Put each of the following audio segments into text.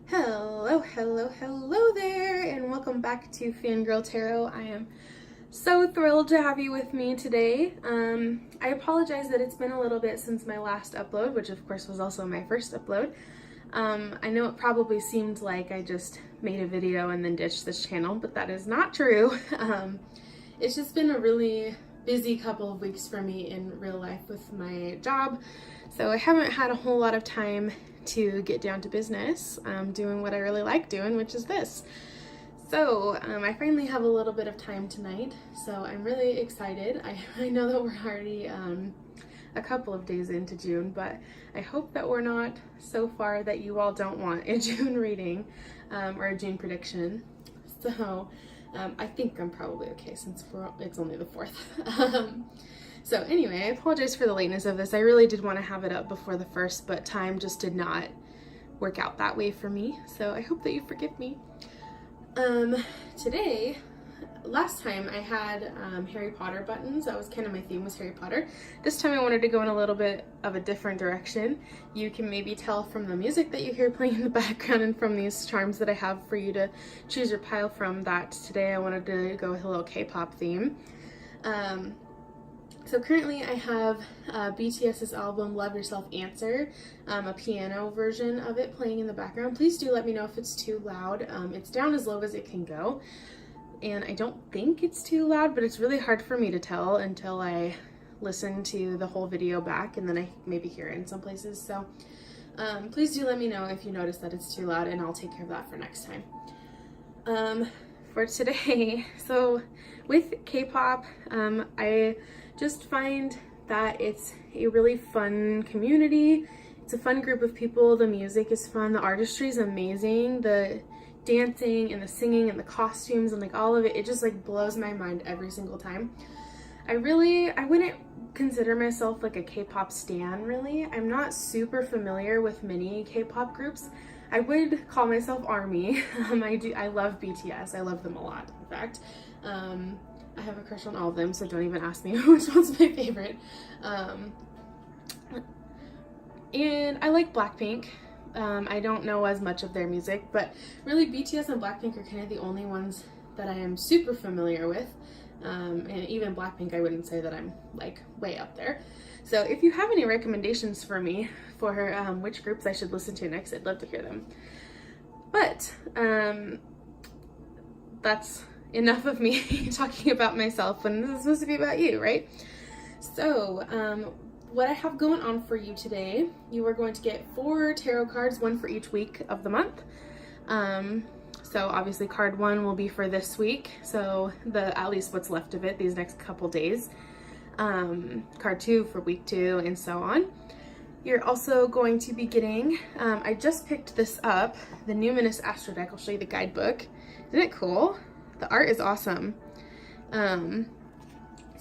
Hello there, and welcome back to Fangirl Tarot. I am so thrilled to have you with me today. I apologize that it's been a little bit since my last upload, which of course was also my first upload. I know it probably seemed like I just made a video and then ditched this channel, but that is not true. It's just been a really busy couple of weeks for me in real life with my job, so I haven't had a whole lot of time to get down to business, doing what I really like doing, which is this. So I finally have a little bit of time tonight, so I'm really excited. I know that we're already a couple of days into June, but I hope that we're not so far that you all don't want a June reading or a June prediction. So I think I'm probably okay since it's only the 4th. So anyway, I apologize for the lateness of this. I really did want to have it up before the 1st, but time just did not work out that way for me. So I hope that you forgive me. Today, last time I had Harry Potter buttons. That was kind of my theme, was Harry Potter. This time I wanted to go in a little bit of a different direction. You can maybe tell from the music that you hear playing in the background and from these charms that I have for you to choose your pile from that today I wanted to go with a little K-pop theme. So currently I have BTS's album Love Yourself Answer, a piano version of it playing in the background. Please do let me know if it's too loud. It's down as low as it can go, and I don't think it's too loud, but it's really hard for me to tell until I listen to the whole video back, and then I maybe hear it in some places. So please do let me know if you notice that it's too loud, and I'll take care of that for next time. For today, so with K-pop, I just find that it's a really fun community. It's a fun group of people. The music is fun. The artistry is amazing. The dancing and the singing and the costumes and like all of it, it just like blows my mind every single time. I wouldn't consider myself like a K-pop stan really. I'm not super familiar with many K-pop groups. I would call myself ARMY. I love BTS. I love them a lot, in fact. I have a crush on all of them, so don't even ask me which one's my favorite. And I like Blackpink. I don't know as much of their music, but really BTS and Blackpink are kind of the only ones that I am super familiar with. And even Blackpink, I wouldn't say that I'm like way up there. So if you have any recommendations for me for which groups I should listen to next, I'd love to hear them. But that's enough of me talking about myself when this is supposed to be about you, right? So what I have going on for you today, you are going to get 4 tarot cards, one for each week of the month. So obviously card 1 will be for this week, so at least what's left of it these next couple days. Card 2 for week 2, and so on. You're also going to be getting, I just picked this up, the Numinous Astro deck. I'll show you the guidebook. Isn't it cool? The art is awesome. So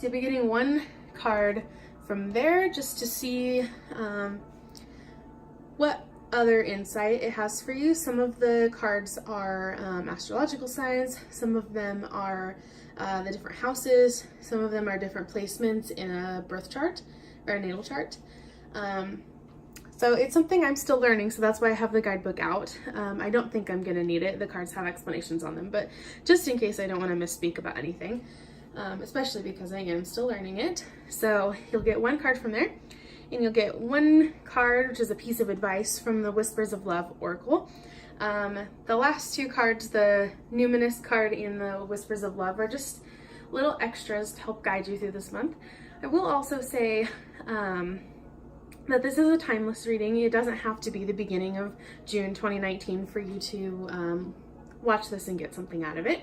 you'll be getting 1 card from there just to see what other insight it has for you. Some of the cards are astrological signs, some of them are the different houses, some of them are different placements in a birth chart or a natal chart. So it's something I'm still learning, so that's why I have the guidebook out. I don't think I'm gonna need it. The cards have explanations on them, but just in case I don't want to misspeak about anything, especially because I am still learning it. So you'll get 1 card from there, and you'll get 1 card, which is a piece of advice from the Whispers of Love Oracle. The last 2 cards, the Numinous card and the Whispers of Love, are just little extras to help guide you through this month. I will also say that this is a timeless reading. It doesn't have to be the beginning of June 2019 for you to watch this and get something out of it.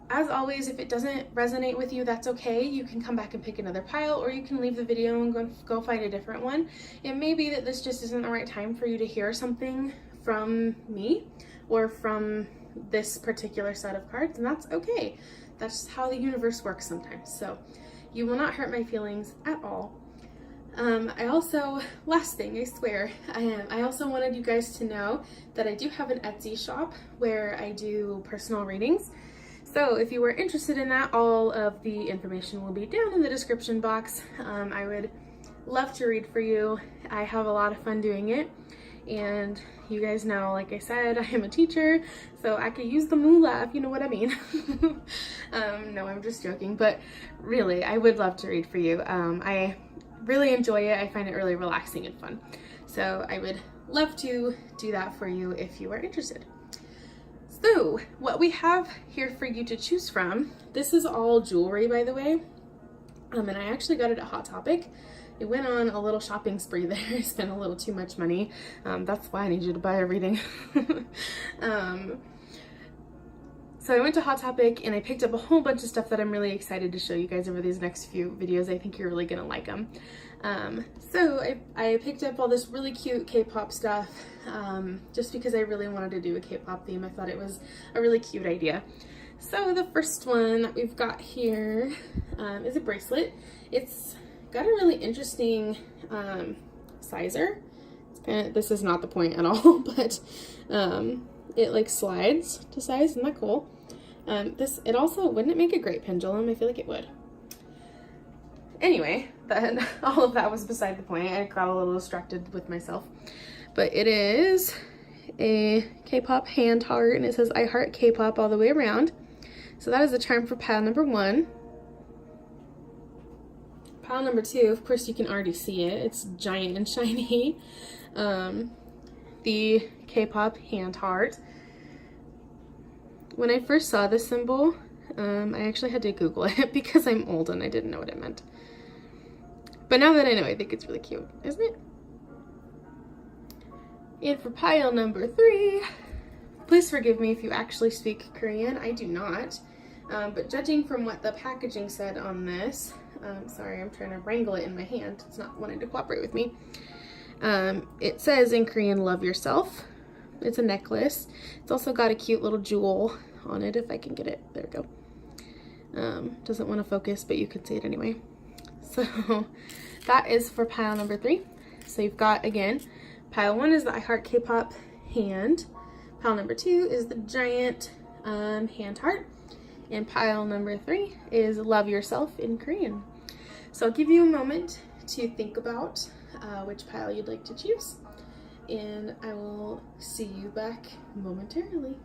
As always, if it doesn't resonate with you, that's okay. You can come back and pick another pile, or you can leave the video and go find a different one. It may be that this just isn't the right time for you to hear something from me or from this particular set of cards, and that's okay. That's how the universe works sometimes. So you will not hurt my feelings at all. I also, last thing, I swear, I also wanted you guys to know that I do have an Etsy shop where I do personal readings. So if you were interested in that, all of the information will be down in the description box. I would love to read for you. I have a lot of fun doing it. And you guys know, like I said, I am a teacher, so I could use the moolah, if you know what I mean. No, I'm just joking, but really, I would love to read for you. I really enjoy it. I find it really relaxing and fun. So I would love to do that for you if you are interested. So what we have here for you to choose from, this is all jewelry, by the way. And I actually got it at Hot Topic. I went on a little shopping spree there. I spent a little too much money. That's why I need you to buy everything. So I went to Hot Topic and I picked up a whole bunch of stuff that I'm really excited to show you guys over these next few videos. I think you're really gonna like them. So I picked up all this really cute K-pop stuff just because I really wanted to do a K-pop theme. I thought it was a really cute idea. So the first one that we've got here is a bracelet. It's got a really interesting sizer. This is not the point at all, but it like slides to size. Isn't that cool? It also, wouldn't it make a great pendulum? I feel like it would. Anyway, all of that was beside the point. I got a little distracted with myself. But it is a K-pop hand heart, and it says I heart K-pop all the way around. So that is the charm for pile number 1. Pile number 2, of course you can already see it. It's giant and shiny. The K-pop hand heart. When I first saw this symbol, I actually had to Google it because I'm old and I didn't know what it meant. But now that I know, I think it's really cute, isn't it? And for pile number 3, please forgive me if you actually speak Korean. I do not. But judging from what the packaging said on this, sorry, I'm trying to wrangle it in my hand. It's not wanting to cooperate with me. It says in Korean, love yourself. It's a necklace. It's also got a cute little jewel on it, if I can get it. There we go. Doesn't want to focus, but you can see it anyway. So that is for pile number 3. So you've got, again, pile 1 is the I Heart K-pop hand. Pile number 2 is the giant hand heart. And pile number 3 is love yourself in Korean. So I'll give you a moment to think about which pile you'd like to choose. And I will see you back momentarily.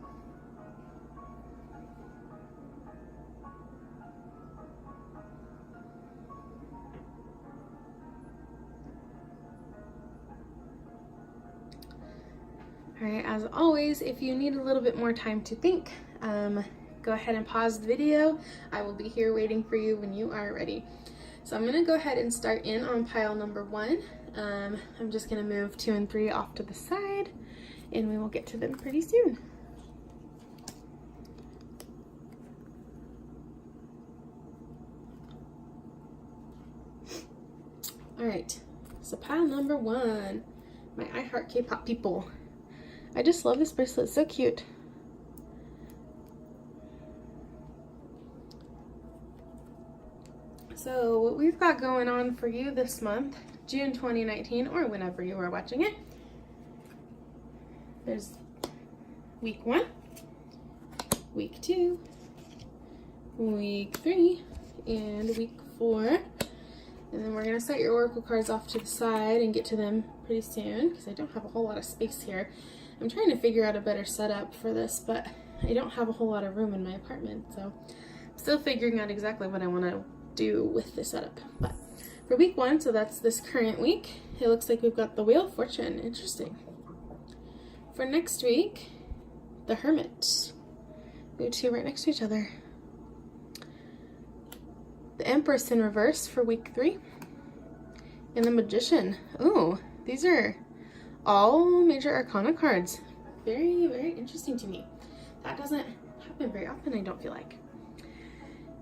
Alright, as always, if you need a little bit more time to think, go ahead and pause the video. I will be here waiting for you when you are ready. So I'm going to go ahead and start in on pile number 1. I'm just going to move 2 and 3 off to the side, and we will get to them pretty soon. Alright, so pile number 1, my I Heart K-pop people. I just love this bracelet, it's so cute. So what we've got going on for you this month, June 2019, or whenever you are watching it, there's week 1, week 2, week 3, and week 4. And then we're going to set your oracle cards off to the side and get to them pretty soon because I don't have a whole lot of space here. I'm trying to figure out a better setup for this, but I don't have a whole lot of room in my apartment, so I'm still figuring out exactly what I want to do with the setup. But for week 1, so that's this current week, it looks like we've got the Wheel of Fortune. Interesting. For next week, the Hermit. We have 2 right next to each other. The Empress in reverse for week 3. And the Magician. Ooh, these are all major arcana cards. Very, very interesting to me. That doesn't happen very often, I don't feel like.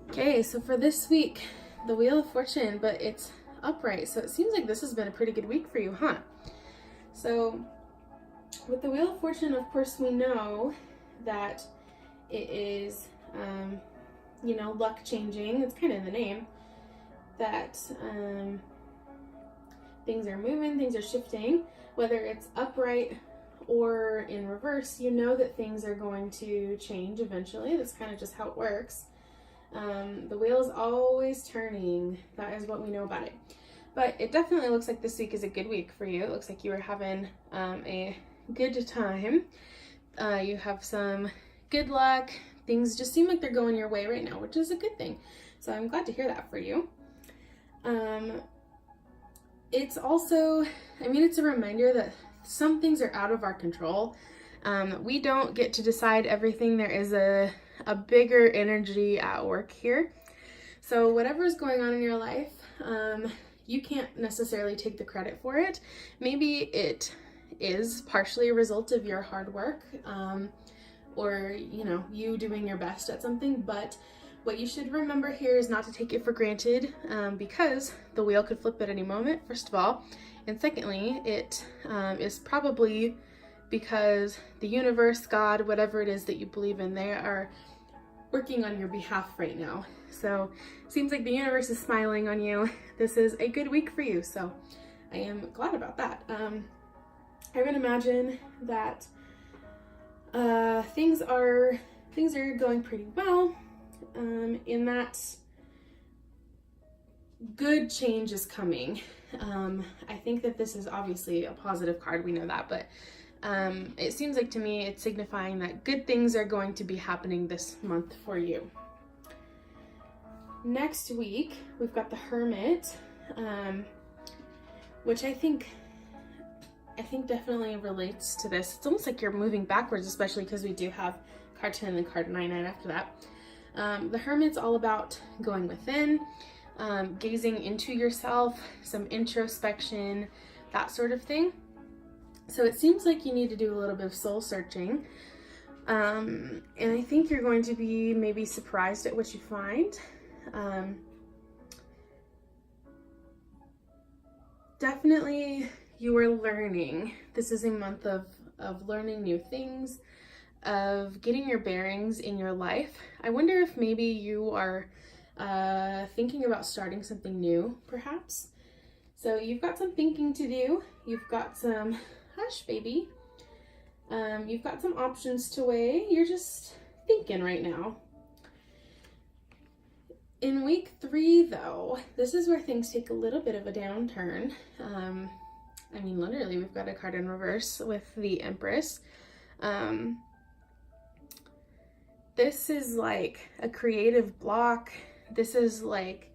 Okay, so for this week, the Wheel of Fortune, but it's upright. So it seems like this has been a pretty good week for you, huh? So with the Wheel of Fortune, of course, we know that it is, you know, luck changing. It's kind of in the name. That things are moving, things are shifting. Whether it's upright or in reverse, you know that things are going to change eventually. That's kind of just how it works. The wheel is always turning. That is what we know about it. But it definitely looks like this week is a good week for you. It looks like you are having a good time. You have some good luck. Things just seem like they're going your way right now, which is a good thing. So I'm glad to hear that for you. It's also, I mean, it's a reminder that some things are out of our control. We don't get to decide everything. There is a bigger energy at work here. So whatever is going on in your life, you can't necessarily take the credit for it. Maybe it is partially a result of your hard work, or, you know, you doing your best at something, but what you should remember here is not to take it for granted, because the wheel could flip at any moment, first of all, and secondly, it is probably because the universe, God, whatever it is that you believe in, they are working on your behalf right now. So it seems like the universe is smiling on you. This is a good week for you, so I am glad about that. I would imagine that things are going pretty well, in that good change is coming. I think that this is obviously a positive card, we know that, but it seems like to me it's signifying that good things are going to be happening this month for you. Next week, we've got the Hermit, which I think definitely relates to this. It's almost like you're moving backwards, especially because we do have card 10 and card 9 right after that. The Hermit's all about going within, gazing into yourself, some introspection, that sort of thing. So it seems like you need to do a little bit of soul searching. And I think you're going to be maybe surprised at what you find. Definitely you are learning. This is a month of learning new things, of getting your bearings in your life. I wonder if maybe you are thinking about starting something new, perhaps. So you've got some thinking to do. You've got some, hush baby. You've got some options to weigh. You're just thinking right now. In week 3, though, this is where things take a little bit of a downturn. I mean, literally, we've got a card in reverse with the Empress. This is like a creative block. This is like,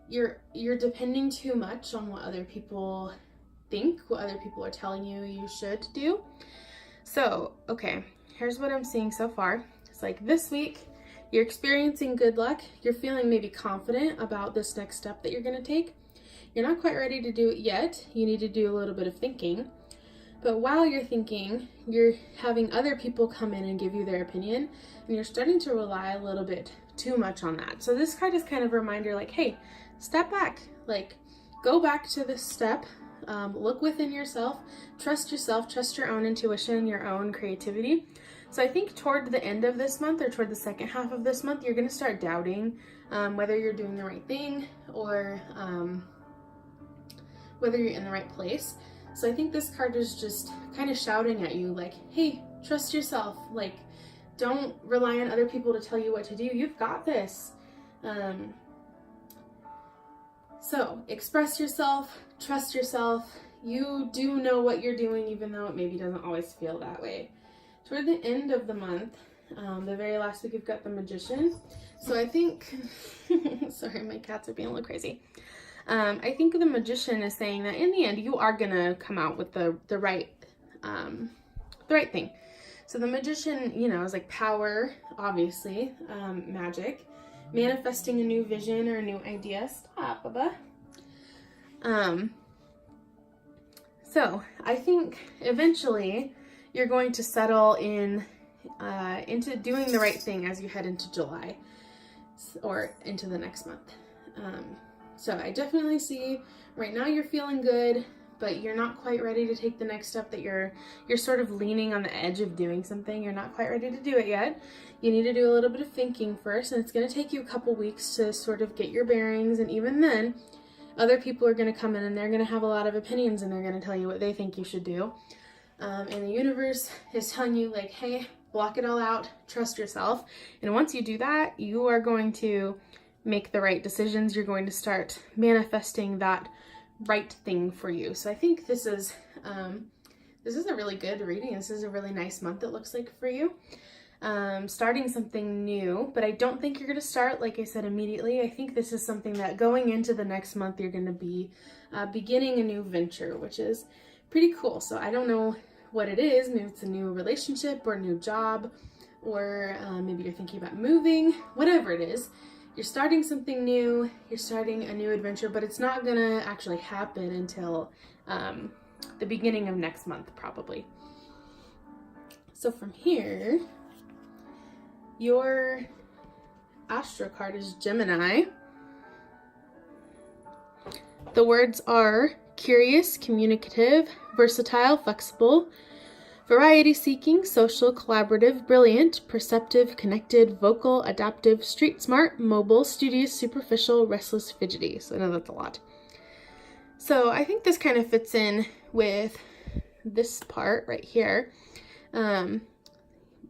you're depending too much on what other people think, what other people are telling you you should do. So, okay, here's what I'm seeing so far. It's like this week, you're experiencing good luck. You're feeling maybe confident about this next step that you're going to take. You're not quite ready to do it yet. You need to do a little bit of thinking. But while you're thinking, you're having other people come in and give you their opinion, and you're starting to rely a little bit too much on that. So this card is kind of a reminder like, hey, step back. Like, go back to this step. Look within yourself, trust your own intuition, your own creativity. So I think toward the end of this month or toward the second half of this month, you're going to start doubting whether you're doing the right thing or whether you're in the right place. So I think this card is just kind of shouting at you like, hey, trust yourself. Like, don't rely on other people to tell you what to do. You've got this. So express yourself, trust yourself. You do know what you're doing, even though it maybe doesn't always feel that way. Toward the end of the month, the very last week, we've got the Magician. So I think, sorry, my cats are being a little crazy. I think the Magician is saying that in the end, you are gonna come out with the right thing. So the Magician, you know, is like power, obviously, magic, manifesting a new vision or a new idea. Stop, Bubba. So I think eventually you're going to settle in into doing the right thing as you head into July or into the next month. So I definitely see right now you're feeling good, but you're not quite ready to take the next step, that you're sort of leaning on the edge of doing something. You're not quite ready to do it yet. You need to do a little bit of thinking first, and it's going to take you a couple weeks to sort of get your bearings, and even then, other people are going to come in and they're going to have a lot of opinions and they're going to tell you what they think you should do. And the universe is telling you like, hey, block it all out, trust yourself. And once you do that, you are going to make the right decisions. You're going to start manifesting that right thing for you. So I think this is a really good reading. This is a really nice month, it looks like, for you. Starting something new, but I don't think you're going to start, like I said, immediately. I think this is something that going into the next month, you're going to be beginning a new venture, which is pretty cool. So I don't know what it is. Maybe it's a new relationship or a new job, or maybe you're thinking about moving, whatever it is. You're starting something new, you're starting a new adventure, but it's not going to actually happen until the beginning of next month, probably. So from here, your Astro card is Gemini. The words are curious, communicative, versatile, flexible, variety-seeking, social, collaborative, brilliant, perceptive, connected, vocal, adaptive, street smart, mobile, studious, superficial, restless, fidgety. So I know that's a lot. So I think this kind of fits in with this part right here.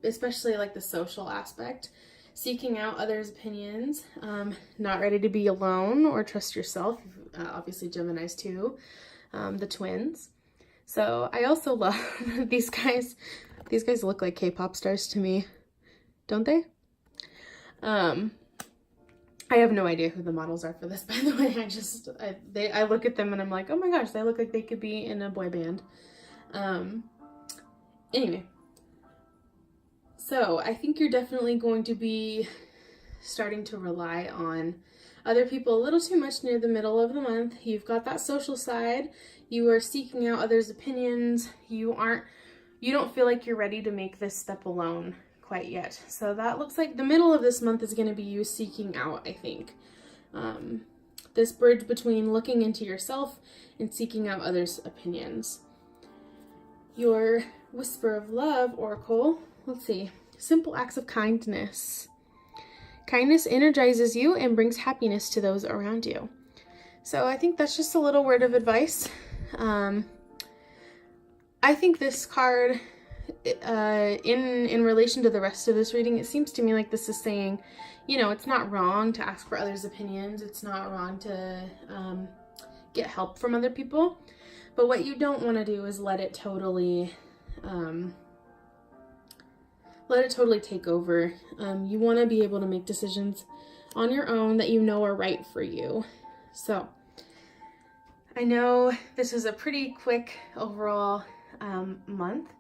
Especially like the social aspect, seeking out others' opinions, not ready to be alone or trust yourself. Obviously Geminis too, the twins. So I also love these guys. These guys look like K-pop stars to me, don't they? I have no idea who the models are for this, by the way. I look at them and I'm like, oh my gosh, they look like they could be in a boy band. Anyway. So I think you're definitely going to be starting to rely on other people a little too much near the middle of the month. You've got that social side. You are seeking out others' opinions. You don't feel like you're ready to make this step alone quite yet. So that looks like the middle of this month is going to be you seeking out, I think. This bridge between looking into yourself and seeking out others' opinions. Your Whisper of Love Oracle. Let's see. Simple acts of kindness. Kindness energizes you and brings happiness to those around you. So I think that's just a little word of advice. I think this card, in relation to the rest of this reading, it seems to me like this is saying, you know, it's not wrong to ask for others' opinions. It's not wrong to get help from other people. But what you don't want to do is let it totally take over. You want to be able to make decisions on your own that you know are right for you. So I know this is a pretty quick overall month,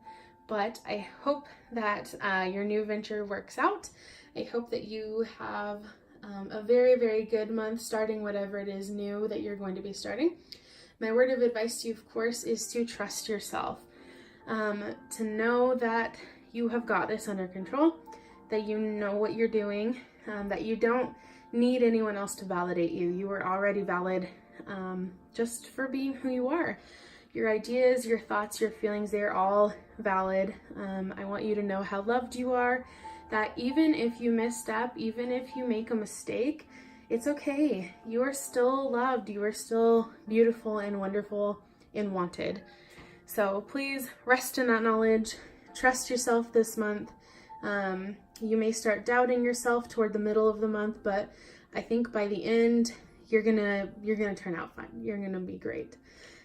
but I hope that your new venture works out. I hope that you have a very, very good month starting whatever it is new that you're going to be starting. My word of advice to you, of course, is to trust yourself, to know that you have got this under control, that you know what you're doing, that you don't need anyone else to validate you. You are already valid just for being who you are. Your ideas, your thoughts, your feelings, they're all valid. I want you to know how loved you are, that even if you misstep, even if you make a mistake, it's okay. You are still loved. You are still beautiful and wonderful and wanted. So please rest in that knowledge. Trust yourself this month. You may start doubting yourself toward the middle of the month, but I think by the end, you're gonna turn out fine. You're gonna be great.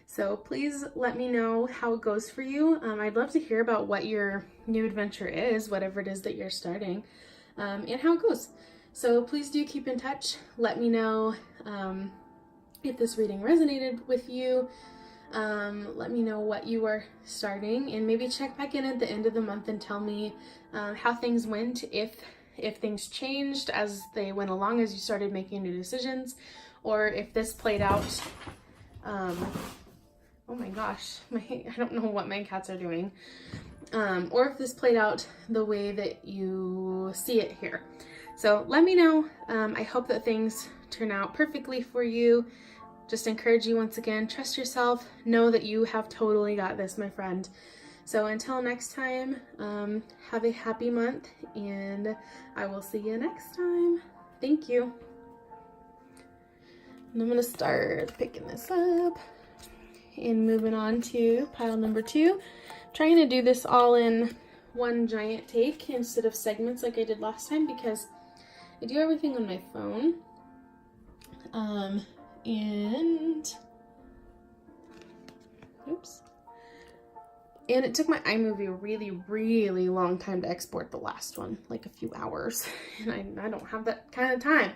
So please let me know how it goes for you. I'd love to hear about what your new adventure is, whatever it is that you're starting, and how it goes. So please do keep in touch. Let me know if this reading resonated with you. Let me know what you are starting, and maybe check back in at the end of the month and tell me how things went, if things changed as they went along, as you started making new decisions, or if this played out. Oh my gosh, I don't know what my cats are doing. Or if this played out the way that you see it here. So let me know. I hope that things turn out perfectly for you. Just encourage you once again, trust yourself, know that you have totally got this, my friend. So until next time, have a happy month, and I will see you next time. Thank you. And I'm gonna start picking this up and moving on to pile number 2. I'm trying to do this all in one giant take instead of segments like I did last time, because I do everything on my phone. And oops. And it took my iMovie a really, really long time to export the last one, like a few hours. And I don't have that kind of time.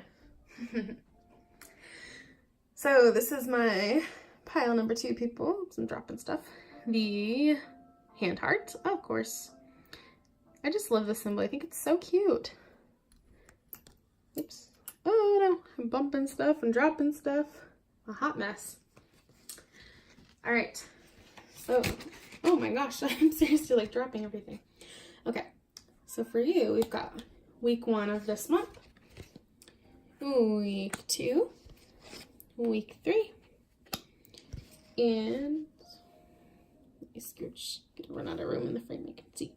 So this is my pile number 2, people. Some dropping stuff. The hand heart, of course. I just love this symbol. I think it's so cute. Oops. Oh no, I'm bumping stuff and dropping stuff. A hot mess. All right. So, oh my gosh, I'm seriously like dropping everything. Okay. So for you, we've got week 1 of this month, week 2, week 3, and let me scooch, gonna run out of room in the frame, you can see.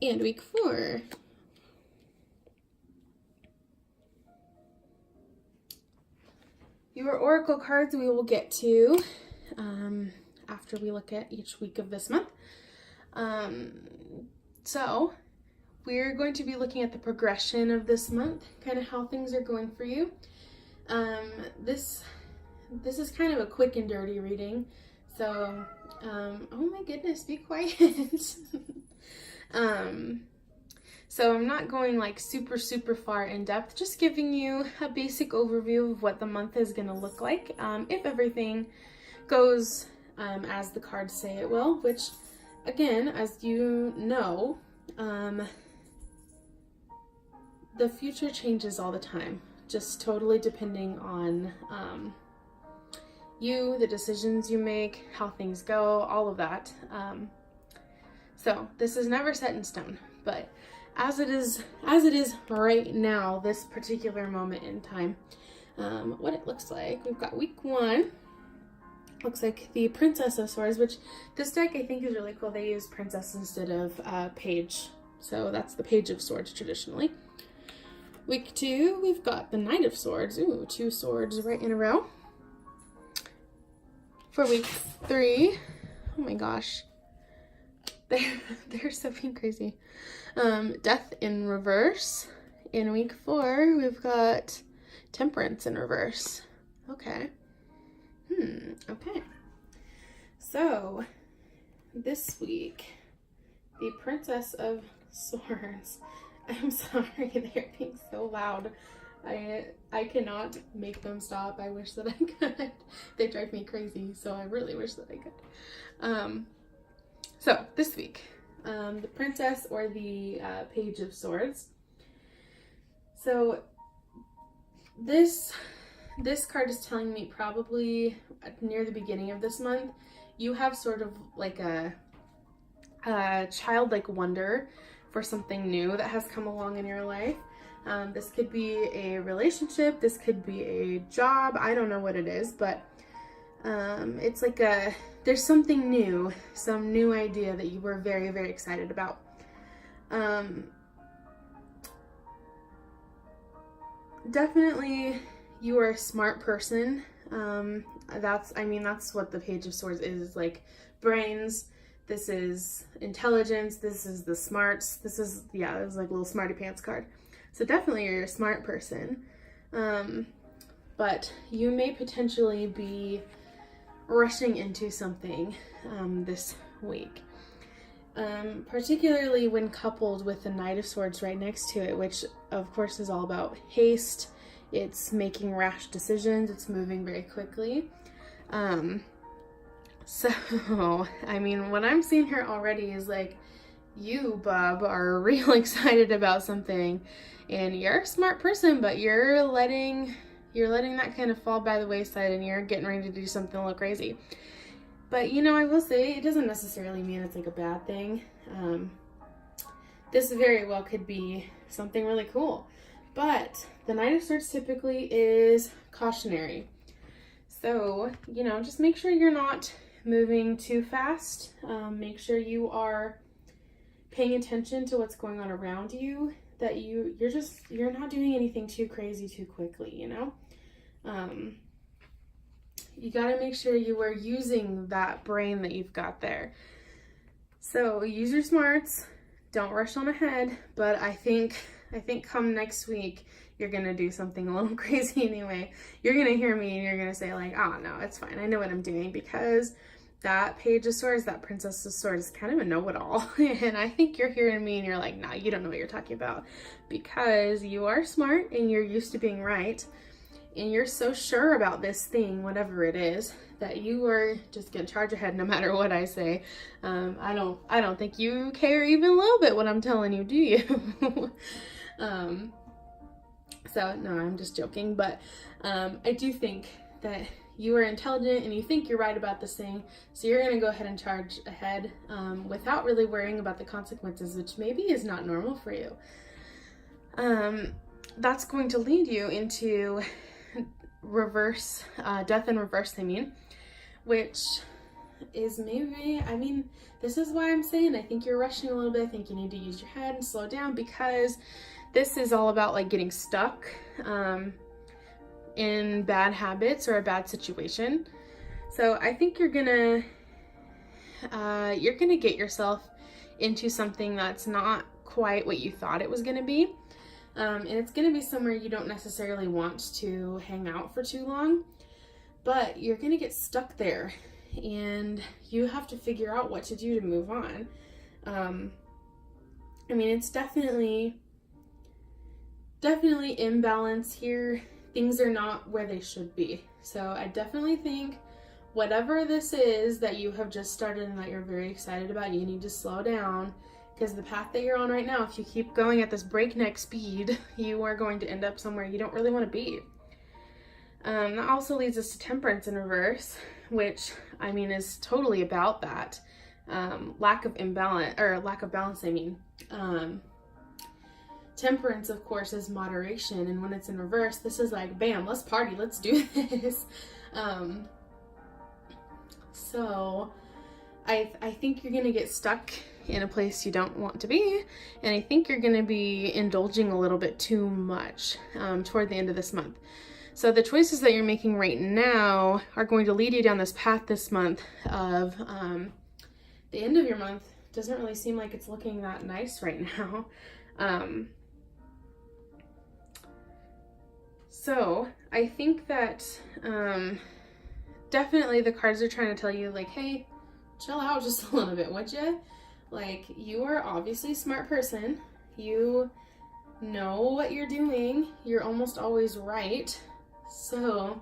And week 4. Your oracle cards we will get to after we look at each week of this month. So we're going to be looking at the progression of this month, kind of how things are going for you. This is kind of a quick and dirty reading. So, oh my goodness, be quiet. So I'm not going like super far in depth, just giving you a basic overview of what the month is going to look like, if everything goes as the cards say it will, which again, as you know, the future changes all the time, just totally depending on you, the decisions you make, how things go, all of that. So this is never set in stone, but as it is right now, this particular moment in time, what it looks like, we've got week 1. Looks like the Princess of Swords, which this deck I think is really cool. They use Princess instead of Page, so that's the Page of Swords traditionally. Week 2, we've got the Knight of Swords. Ooh, 2 swords right in a row. For week 3, oh my gosh, they're so being crazy. Death in reverse. In week 4, we've got Temperance in reverse. Okay. Okay. So, this week, the Princess of Swords. I'm sorry, they're being so loud. I cannot make them stop. I wish that I could. They drive me crazy, so I really wish that I could. So, this week, the Princess or the Page of Swords. So, this card is telling me probably near the beginning of this month, you have sort of like a childlike wonder for something new that has come along in your life. This could be a relationship, this could be a job, I don't know what it is, but it's like there's something new, some new idea that you were very excited about. Definitely you are a smart person. That's what the Page of Swords is, like brains. This is intelligence. This is the smarts. This is, yeah, it was like a little smarty pants card. So definitely you're a smart person. But you may potentially be rushing into something this week. Particularly when coupled with the Knight of Swords right next to it, which of course is all about haste. It's making rash decisions. It's moving very quickly. So, I mean, what I'm seeing here already is like, you, Bob, are real excited about something, and you're a smart person, but you're letting that kind of fall by the wayside, and you're getting ready to do something a little crazy. But, you know, I will say, it doesn't necessarily mean it's like a bad thing. This very well could be something really cool. But the Knight of Swords typically is cautionary. So, you know, just make sure you're not moving too fast. Make sure you are paying attention to what's going on around you, that you're not doing anything too crazy too quickly, you know? You gotta make sure you are using that brain that you've got there. So use your smarts, don't rush on ahead, but I think come next week, you're gonna do something a little crazy anyway. You're gonna hear me and you're gonna say like, oh no, it's fine, I know what I'm doing, because that Page of Swords, that Princess of Swords, is kind of a know-it-all. And I think you're hearing me and you're like, nah, you don't know what you're talking about, because you are smart and you're used to being right. And you're so sure about this thing, whatever it is, that you are just gonna charge ahead no matter what I say. I don't think you care even a little bit what I'm telling you, do you? So no, I'm just joking, but I do think that you are intelligent and you think you're right about this thing, so you're gonna go ahead and charge ahead without really worrying about the consequences, which maybe is not normal for you. That's going to lead you into reverse, death in reverse, I mean, which is maybe, I mean, this is why I'm saying I think you're rushing a little bit. I think you need to use your head and slow down, because this is all about like getting stuck in bad habits or a bad situation. So I think you're gonna get yourself into something that's not quite what you thought it was gonna be. And it's gonna be somewhere you don't necessarily want to hang out for too long, but you're gonna get stuck there and you have to figure out what to do to move on. I mean, it's definitely imbalance here. Things are not where they should be. So I definitely think whatever this is that you have just started and that you're very excited about, you need to slow down, because the path that you're on right now, if you keep going at this breakneck speed, you are going to end up somewhere you don't really want to be. That also leads us to Temperance in reverse, which I mean is totally about that. Lack of balance, I mean. Temperance, of course, is moderation, and when it's in reverse, this is like, bam, let's party, let's do this. So I think you're gonna get stuck in a place you don't want to be, and I think you're gonna be indulging a little bit too much toward the end of this month. So the choices that you're making right now are going to lead you down this path this month of the end of your month doesn't really seem like it's looking that nice right now. So I think that definitely the cards are trying to tell you like, hey, chill out just a little bit, would you? Like, you are obviously a smart person. You know what you're doing. You're almost always right. So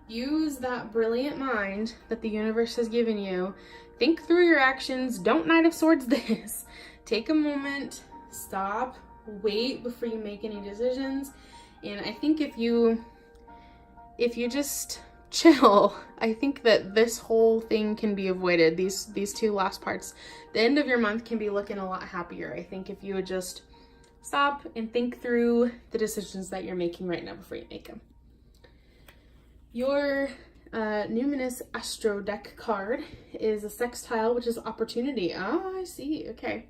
use that brilliant mind that the universe has given you. Think through your actions. Don't Knight of Swords this. Take a moment. Stop. Wait before you make any decisions. And I think if you just chill, I think that this whole thing can be avoided. These two last parts. The end of your month can be looking a lot happier. I think if you would just stop and think through the decisions that you're making right now before you make them. Your Numinous Astro deck card is a sextile, which is opportunity. Oh, I see. Okay.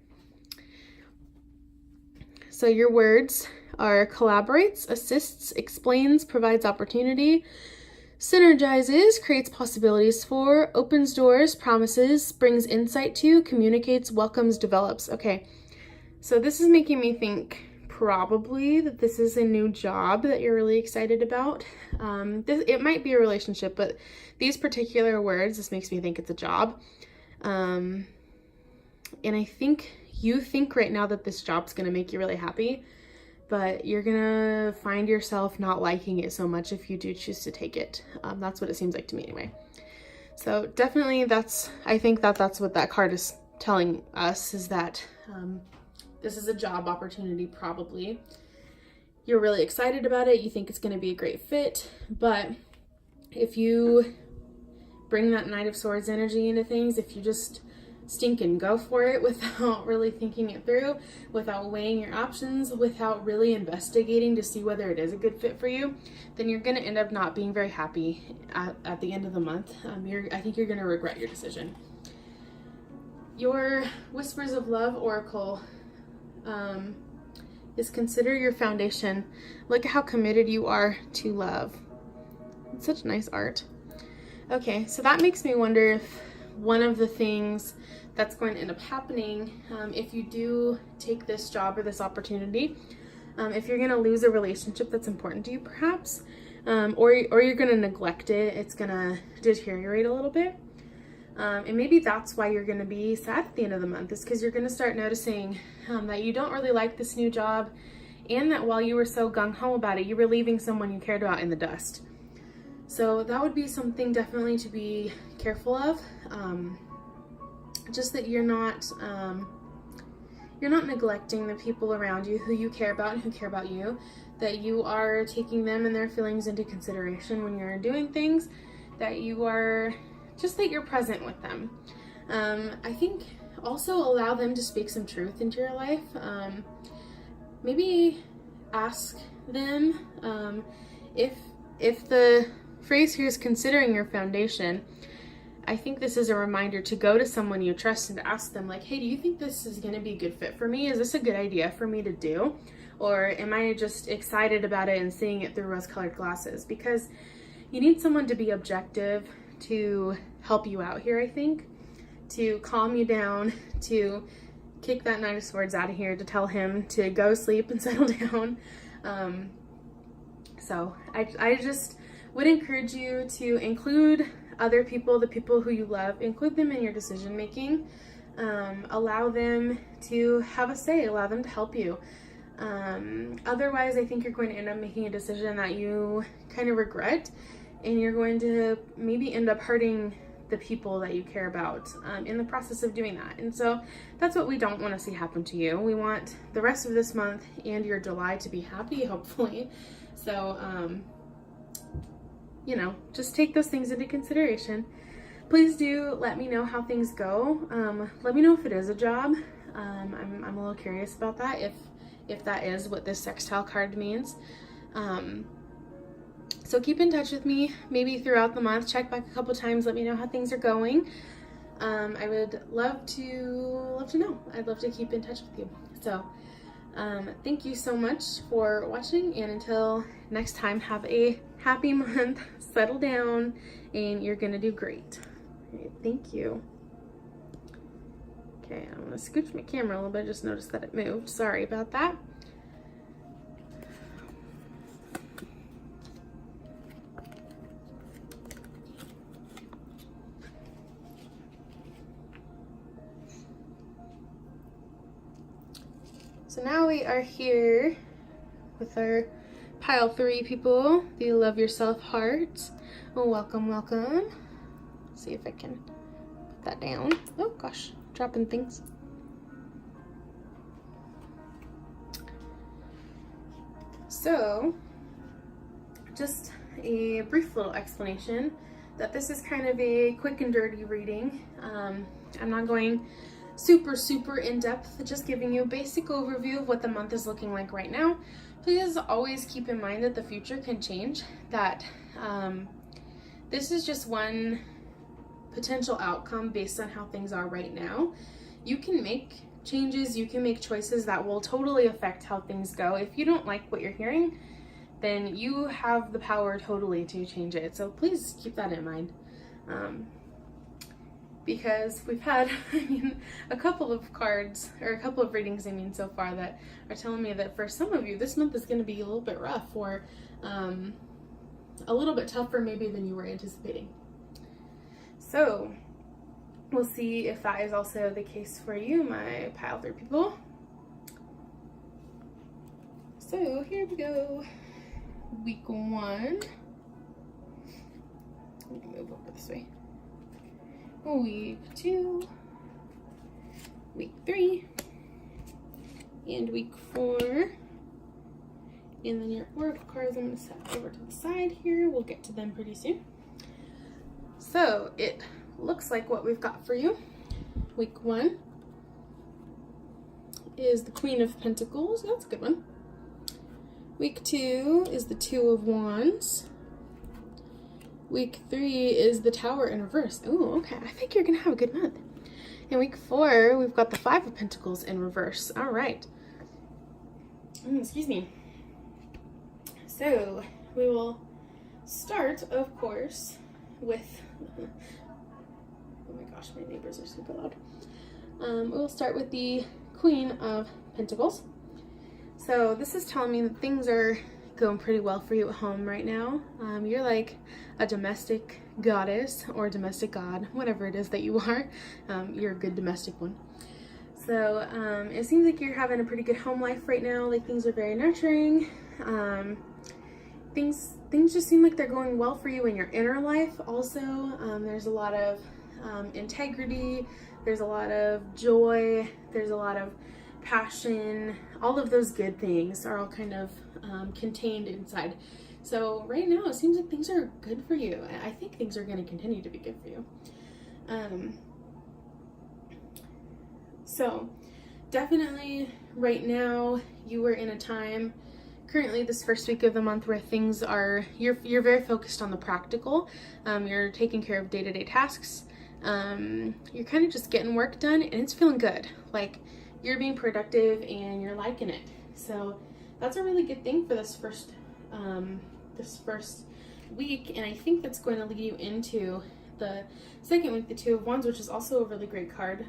So your words are collaborates, assists, explains, provides opportunity, synergizes, creates possibilities for, opens doors, promises, brings insight to, communicates, welcomes, develops. Okay, so this is making me think probably that this is a new job that you're really excited about. It might be a relationship, but these particular words, this makes me think it's a job. And I think you think right now that this job's gonna make you really happy, but you're gonna find yourself not liking it so much if you do choose to take it. That's what it seems like to me anyway. So definitely I think that's what that card is telling us, is that this is a job opportunity probably. You're really excited about it. You think it's gonna be a great fit, but if you bring that Knight of Swords energy into things, if you just stink and go for it without really thinking it through, without weighing your options, without really investigating to see whether it is a good fit for you, then you're going to end up not being very happy at the end of the month. I think you're going to regret your decision. Your Whispers of Love Oracle is consider your foundation. Look at how committed you are to love. It's such nice art. Okay, so that makes me wonder if one of the things that's going to end up happening, if you do take this job or this opportunity, If you're going to lose a relationship that's important to you, perhaps, or you're going to neglect it, it's going to deteriorate a little bit. And maybe that's why you're going to be sad at the end of the month, is because you're going to start noticing that you don't really like this new job, and that while you were so gung-ho about it, you were leaving someone you cared about in the dust. So that would be something definitely to be careful of. Just that you're not neglecting the people around you who you care about and who care about you, that you are taking them and their feelings into consideration when you're doing things, that you're present with them. I think also allow them to speak some truth into your life. Maybe ask them if the phrase here is considering your foundation. I think this is a reminder to go to someone you trust and to ask them, like, hey, do you think this is going to be a good fit for me? Is this a good idea for me to do? Or am I just excited about it and seeing it through rose-colored glasses? Because you need someone to be objective to help you out here, I think, to calm you down, to kick that Knight of Swords out of here, to tell him to go sleep and settle down. So I just would encourage you to include other people, the people who you love, include them in your decision making. Allow them to have a say, allow them to help you. Otherwise, I think you're going to end up making a decision that you kind of regret, and you're going to maybe end up hurting the people that you care about in the process of doing that. And so that's what we don't want to see happen to you. We want the rest of this month and your July to be happy, hopefully. So, just take those things into consideration. Please do let me know how things go. Let me know if it is a job. I'm a little curious about that, if that is what this sextile card means. So keep in touch with me, maybe throughout the month. Check back a couple times. Let me know how things are going. I would love to know. I'd love to keep in touch with you. So thank you so much for watching, and until next time, have a happy month. Settle down, and you're gonna do great. All right, thank you. Okay, I'm gonna scooch my camera a little bit. Just noticed that it moved. Sorry about that. So now we are here with our pile 3 people, the Love Yourself hearts. Oh, welcome, welcome. Let's see if I can put that down. Oh gosh, dropping things. So, just a brief little explanation that this is kind of a quick and dirty reading. I'm not going super in-depth, just giving you a basic overview of what the month is looking like right now. Please always keep in mind that the future can change, that this is just one potential outcome based on how things are right now. You can make changes, you can make choices that will totally affect how things go. If you don't like what you're hearing, then you have the power totally to change it. So please keep that in mind. Because we've had, a couple of cards, or a couple of readings, so far, that are telling me that for some of you, this month is going to be a little bit rough, or a little bit tougher maybe than you were anticipating. So, we'll see if that is also the case for you, my pile 3 people. So, here we go. Week 1. Let me move over this way. Week 2, week 3, and week 4. And then your oracle cards I'm going to set over to the side here. We'll get to them pretty soon. So it looks like what we've got for you. Week 1 is the Queen of Pentacles. That's a good one. Week 2 is the Two of Wands. Week 3 is the Tower in reverse. Oh, okay. I think you're going to have a good month. In week 4, we've got the Five of Pentacles in reverse. All right. Excuse me. So, we will start, of course, with... oh my gosh, my neighbors are super loud. We'll start with the Queen of Pentacles. So this is telling me that things are going pretty well for you at home right now. You're like a domestic goddess or domestic god, whatever it is that you are. You're a good domestic one. So it seems like you're having a pretty good home life right now. Like things are very nurturing. Things just seem like they're going well for you in your inner life. Also, there's a lot of integrity. There's a lot of joy. There's a lot of passion. All of those good things are all kind of contained inside. So right now it seems like things are good for you. I think things are going to continue to be good for you. So definitely right now you are in a time currently this first week of the month where things are, you're very focused on the practical. You're taking care of day-to-day tasks. You're kind of just getting work done and it's feeling good. Like you're being productive and you're liking it. So that's a really good thing for this first week. And I think that's going to lead you into the second week, the Two of Wands, which is also a really great card.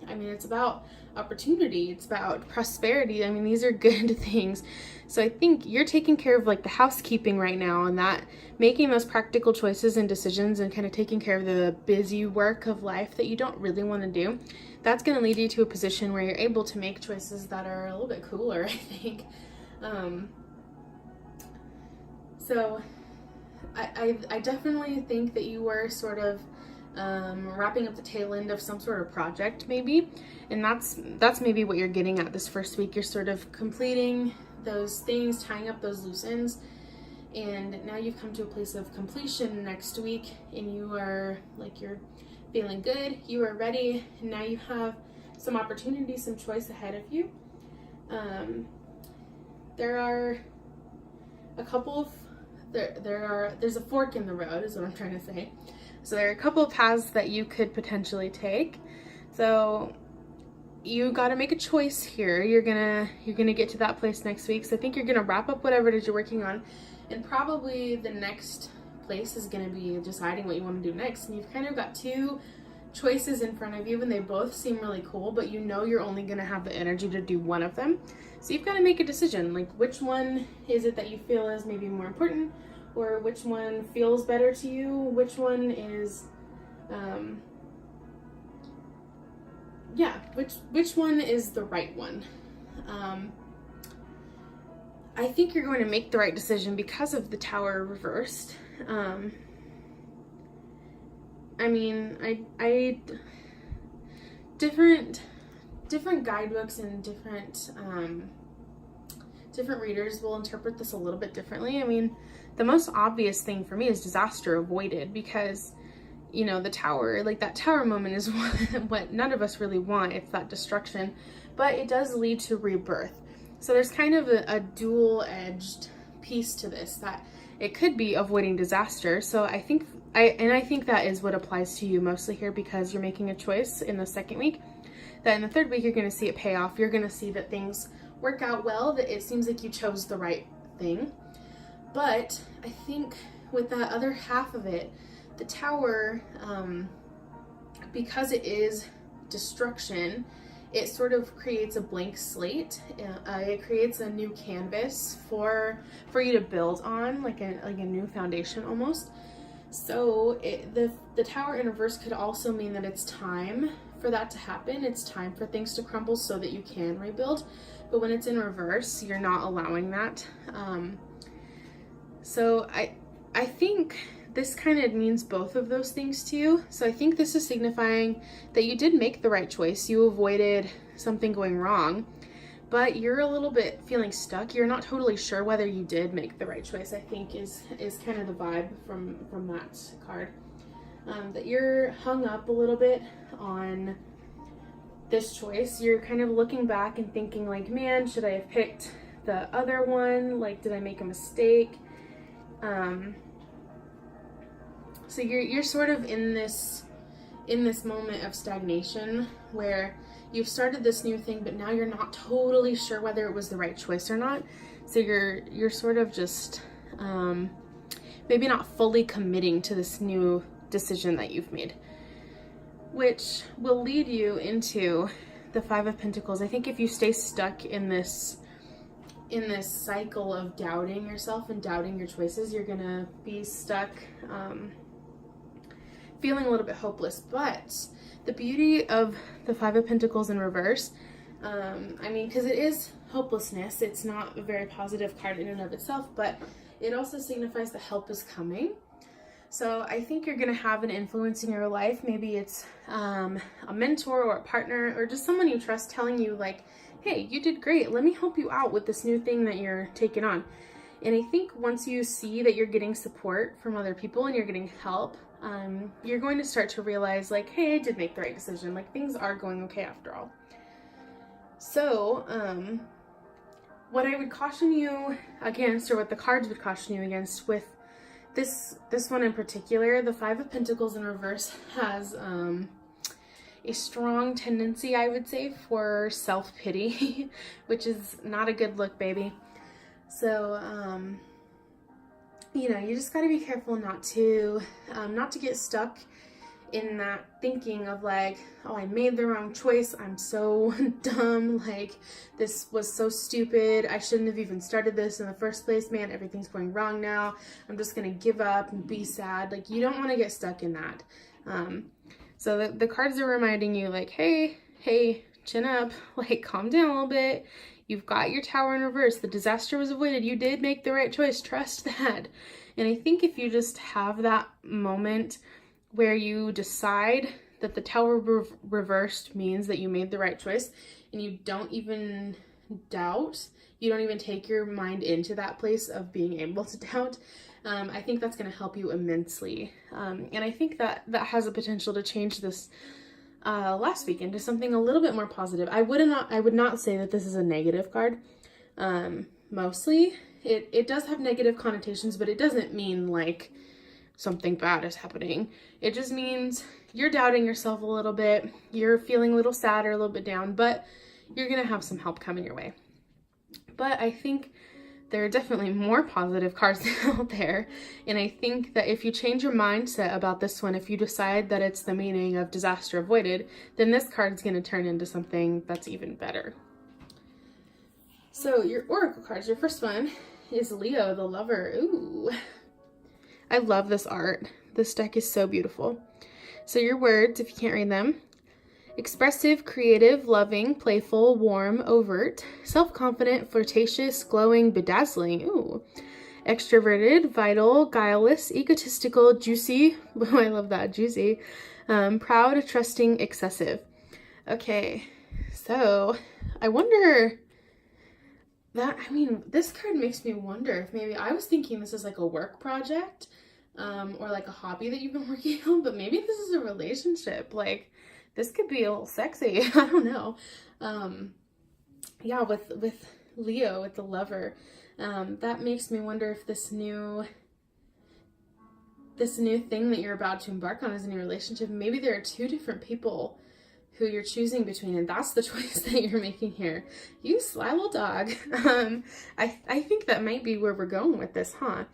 I mean, it's about opportunity. It's about prosperity. I mean, these are good things. So I think you're taking care of like the housekeeping right now and that making those practical choices and decisions and kind of taking care of the busy work of life that you don't really want to do. That's going to lead you to a position where you're able to make choices that are a little bit cooler, I think. So I definitely think that you were sort of wrapping up the tail end of some sort of project maybe, and that's maybe what you're getting at this first week. You're sort of completing those things, tying up those loose ends, and now you've come to a place of completion next week and you are like, you're feeling good, you are ready, and now you have some opportunity, some choice ahead of you. There are a couple of there's a fork in the road is what I'm trying to say. So there are a couple of paths that you could potentially take. So you got to make a choice here. You're gonna get to that place next week. So I think you're gonna wrap up whatever it is you're working on, and probably the next place is gonna be deciding what you want to do next. And you've kind of got two choices in front of you, and they both seem really cool, but you know you're only gonna have the energy to do one of them. So you've got to make a decision. Like, which one is it that you feel is maybe more important, or which one feels better to you? Which one is, which one is the right one? I think you're going to make the right decision because of the Tower reversed. I mean, I different guidebooks and different readers will interpret this a little bit differently. I mean, the most obvious thing for me is disaster avoided, because you know, the Tower, like that Tower moment is what none of us really want. It's that destruction, but it does lead to rebirth. So there's kind of a dual-edged piece to this, that it could be avoiding disaster. So I think that is what applies to you mostly here, because you're making a choice in the second week. That in the third week, you're going to see it pay off. You're going to see that things work out well, that it seems like you chose the right thing. But I think with that other half of it, the Tower, because it is destruction, it sort of creates a blank slate. It creates a new canvas for you to build on, like a new foundation almost. So the Tower in reverse could also mean that it's time for that to happen. It's time for things to crumble so that you can rebuild. But when it's in reverse, you're not allowing that. So I think this kind of means both of those things to you. So I think this is signifying that you did make the right choice. You avoided something going wrong, but you're a little bit feeling stuck. You're not totally sure whether you did make the right choice, I think is kind of the vibe from that card. That you're hung up a little bit on this choice. You're kind of looking back and thinking like, man, should I have picked the other one? Like, did I make a mistake? So you're sort of in this moment of stagnation where you've started this new thing, but now you're not totally sure whether it was the right choice or not. So you're sort of just maybe not fully committing to this new decision that you've made, which will lead you into the Five of Pentacles. I think if you stay stuck in this in this cycle of doubting yourself and doubting your choices. You're gonna be stuck feeling a little bit hopeless. But the beauty of the Five of Pentacles in reverse, I mean, because it is hopelessness, it's not a very positive card in and of itself, but it also signifies that help is coming. So I think you're going to have an influence in your life. Maybe it's a mentor or a partner or just someone you trust telling you like, hey, you did great. Let me help you out with this new thing that you're taking on. And I think once you see that you're getting support from other people and you're getting help, you're going to start to realize like, hey, I did make the right decision. Like things are going okay after all. So, what I would caution you against, or what the cards would caution you against with this one in particular, the Five of Pentacles in reverse has a strong tendency, I would say, for self-pity, which is not a good look, baby. So, you know, you just got to be careful not to get stuck in that thinking of like, oh, I made the wrong choice. I'm so dumb. Like, this was so stupid. I shouldn't have even started this in the first place. Man, everything's going wrong now. I'm just going to give up and be sad. Like, you don't want to get stuck in that. So the cards are reminding you like, hey, chin up, like calm down a little bit. You've got your Tower in reverse. The disaster was avoided. You did make the right choice. Trust that. And I think if you just have that moment where you decide that the Tower reversed means that you made the right choice, and you don't even doubt, you don't even take your mind into that place of being able to doubt, I think that's going to help you immensely. And I think that has a potential to change this last week into something a little bit more positive. I would not say that this is a negative card. Mostly it does have negative connotations, but it doesn't mean like something bad is happening. It just means you're doubting yourself a little bit. You're feeling a little sad or a little bit down, but you're going to have some help coming your way. But I think there are definitely more positive cards out there. And I think that if you change your mindset about this one, if you decide that it's the meaning of disaster avoided, then this card's going to turn into something that's even better. So your oracle cards, your first one is Leo, the Lover. Ooh. I love this art. This deck is so beautiful. So your words, if you can't read them: expressive, creative, loving, playful, warm, overt, self-confident, flirtatious, glowing, bedazzling. Ooh. Extroverted, vital, guileless, egotistical, juicy. Oh, I love that, juicy. Proud, trusting, excessive. Okay, so I wonder that, I mean, this card makes me wonder if maybe I was thinking this is like a work project, or like a hobby that you've been working on, but maybe this is a relationship. Like, this could be a little sexy. I don't know. Yeah, with Leo, with the Lover, that makes me wonder if this new thing that you're about to embark on is a new relationship. Maybe there are two different people who you're choosing between, and that's the choice that you're making here. You sly little dog. I think that might be where we're going with this, huh?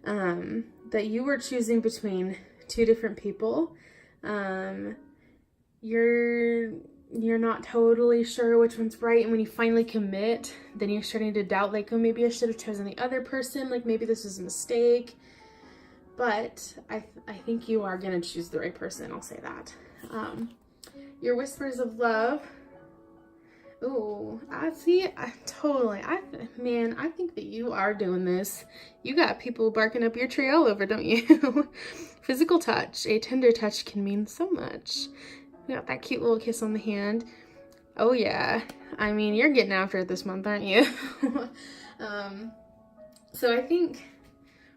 That you were choosing between two different people. You're not totally sure which one's right, and when you finally commit, then you're starting to doubt, like, oh, maybe I should have chosen the other person, like maybe this was a mistake. But I think you are gonna choose the right person, I'll say that. Your whispers of love. Ooh, I think that you are doing this. You got people barking up your tree all over, don't you? Physical touch. A tender touch can mean so much. We got that cute little kiss on the hand. Oh yeah. I mean, you're getting after it this month, aren't you? So I think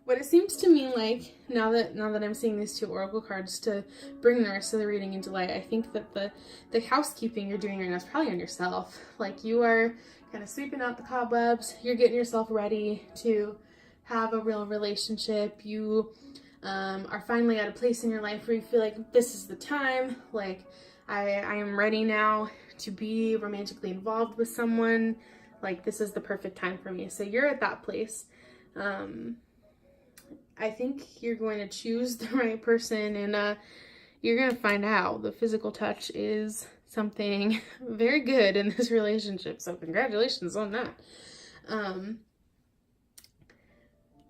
what it seems to me like, now that I'm seeing these two oracle cards to bring the rest of the reading into light, I think that the housekeeping you're doing right now is probably on yourself. Like, you are kind of sweeping out the cobwebs. You're getting yourself ready to have a real relationship. You are finally at a place in your life where you feel like this is the time. Like, I am ready now to be romantically involved with someone. Like, this is the perfect time for me. So you're at that place. I think you're going to choose the right person, and you're going to find out the physical touch is something very good in this relationship. So congratulations on that. Um,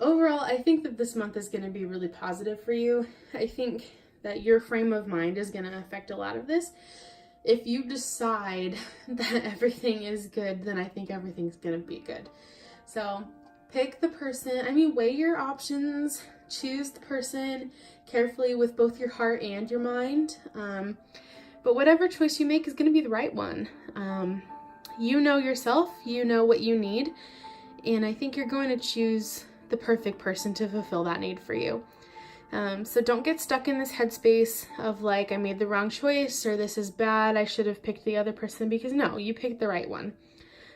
Overall, I think that this month is going to be really positive for you. I think that your frame of mind is going to affect a lot of this. If you decide that everything is good, then I think everything's going to be good. So pick the person, weigh your options, choose the person carefully with both your heart and your mind. But whatever choice you make is going to be the right one. You know yourself, you know what you need, and I think you're going to choose the perfect person to fulfill that need for you. So don't get stuck in this headspace of like, I made the wrong choice, or this is bad, I should have picked the other person, because no, you picked the right one.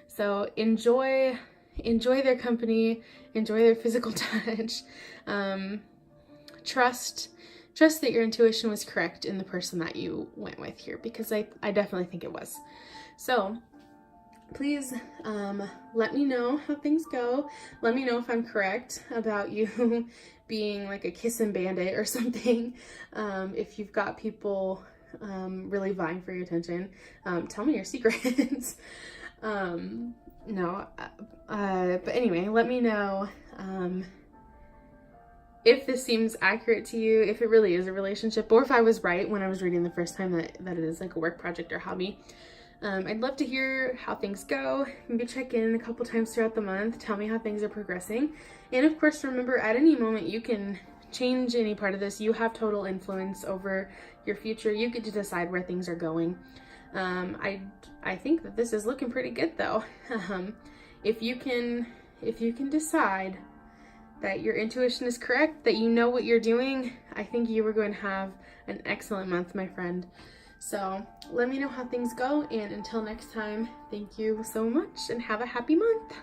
So enjoy their company, enjoy their physical touch. Trust that your intuition was correct in the person that you went with here, because I definitely think it was. So please let me know how things go. Let me know if I'm correct about you being like a kissing bandit or something. If you've got people really vying for your attention, tell me your secrets. No, but anyway, let me know if this seems accurate to you, if it really is a relationship, or if I was right when I was reading the first time that it is like a work project or hobby. I'd love to hear how things go. Maybe check in a couple times throughout the month. Tell me how things are progressing. And of course, remember, at any moment, you can change any part of this. You have total influence over your future. You get to decide where things are going. I think that this is looking pretty good, though. If you can decide that your intuition is correct, that you know what you're doing, I think you are going to have an excellent month, my friend. So let me know how things go, and until next time, thank you so much and have a happy month.